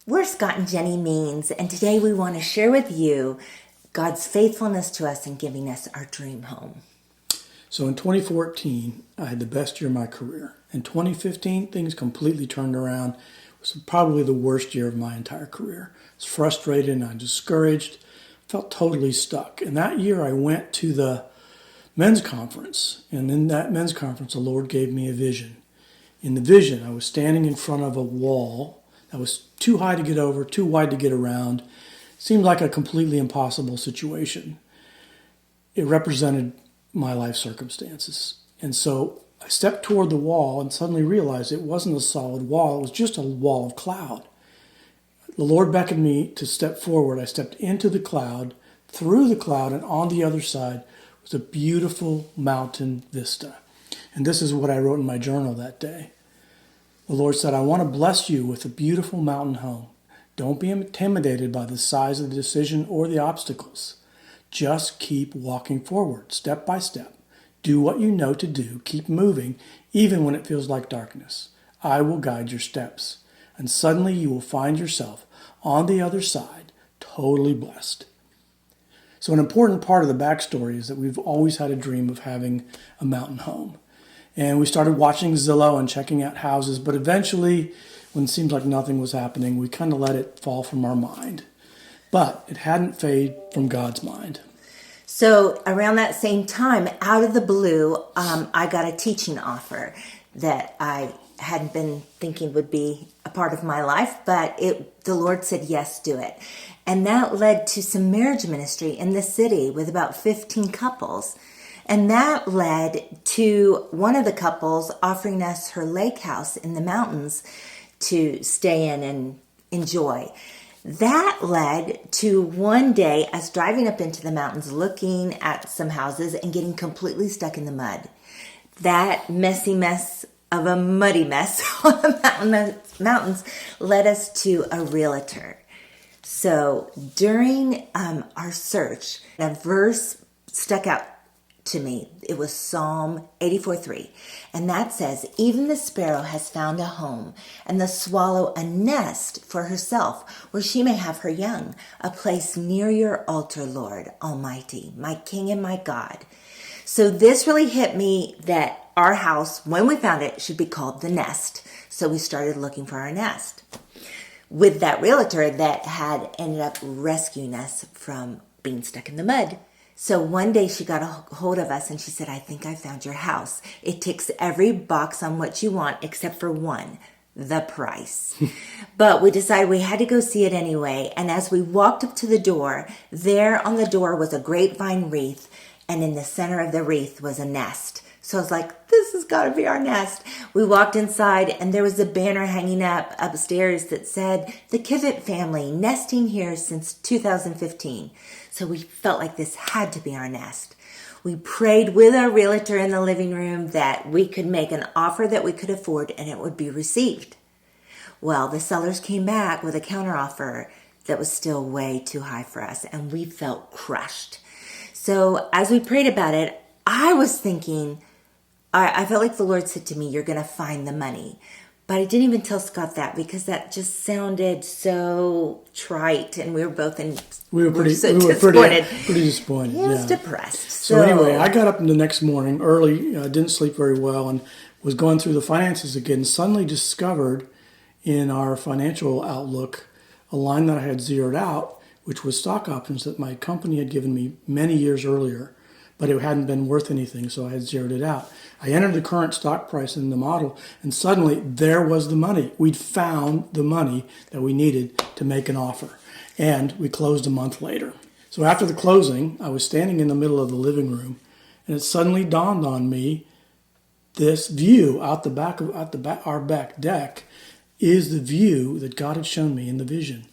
We're Scott and Jenni Means, and today we want to share with you God's faithfulness to us in giving us our dream home. So in 2014, I had the best year of my career. In 2015, things completely turned around. It was probably the worst year of my entire career. I was frustrated and I discouraged, felt totally stuck. And that year I went to the men's conference. And in that men's conference, the Lord gave me a vision. In the vision, I was standing in front of a wall that was too high to get over, too wide to get around. It seemed like a completely impossible situation. It represented my life circumstances. And so I stepped toward the wall and suddenly realized it wasn't a solid wall. It was just a wall of cloud. The Lord beckoned me to step forward. I stepped into the cloud, through the cloud, and on the other side was a beautiful mountain vista. And this is what I wrote in my journal that day. The Lord said, I want to bless you with a beautiful mountain home. Don't be intimidated by the size of the decision or the obstacles. Just keep walking forward, step by step. Do what you know to do. Keep moving, even when it feels like darkness. I will guide your steps. And suddenly you will find yourself on the other side, totally blessed. So an important part of the backstory is that we've always had a dream of having a mountain home. And we started watching Zillow and checking out houses, but eventually, when it seemed like nothing was happening, we kind of let it fall from our mind. But it hadn't faded from God's mind. So around that same time, out of the blue, I got a teaching offer that I hadn't been thinking would be a part of my life, but the Lord said, yes, do it. And that led to some marriage ministry in the city with about 15 couples. And that led to one of the couples offering us her lake house in the mountains to stay in and enjoy. That led to one day us driving up into the mountains, looking at some houses and getting completely stuck in the mud. That messy mess of a muddy mess on the mountains led us to a realtor. So during our search, a verse stuck out to me. It was Psalm 84:3. And that says, even the sparrow has found a home, and the swallow a nest for herself, where she may have her young, a place near your altar, Lord Almighty, my King and my God. So this really hit me that our house, when we found it, should be called The Nest. So we started looking for our nest with that realtor that had ended up rescuing us from being stuck in the mud. So one day she got a hold of us and she said, I think I found your house. It ticks every box on what you want except for one, the price. But we decided we had to go see it anyway. And as we walked up to the door, there on the door was a grapevine wreath. And in the center of the wreath was a nest. So I was like, this has got to be our nest. We walked inside and there was a banner hanging up upstairs that said, the Kivett family nesting here since 2015. So we felt like this had to be our nest. We prayed with our realtor in the living room that we could make an offer that we could afford and it would be received. Well, the sellers came back with a counteroffer that was still way too high for us and we felt crushed. So as we prayed about it, I was thinking, I felt like the Lord said to me, you're going to find the money. But I didn't even tell Scott that because that just sounded so trite. And we were both pretty disappointed. Pretty disappointed. He was depressed. So anyway, I got up the next morning early, didn't sleep very well, and was going through the finances again. Suddenly discovered in our financial outlook a line that I had zeroed out, which was stock options that my company had given me many years earlier, but it hadn't been worth anything, so I had zeroed it out. I entered the current stock price in the model, and suddenly there was the money. We'd found the money that we needed to make an offer, and we closed a month later. So after the closing, I was standing in the middle of the living room, and it suddenly dawned on me, this view out the back of our back deck is the view that God had shown me in the vision.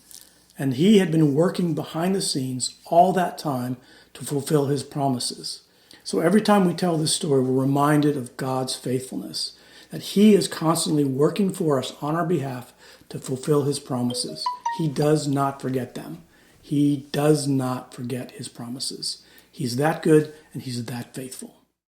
And he had been working behind the scenes all that time to fulfill his promises. So every time we tell this story, we're reminded of God's faithfulness, that he is constantly working for us on our behalf to fulfill his promises. He does not forget them. He does not forget his promises. He's that good and he's that faithful.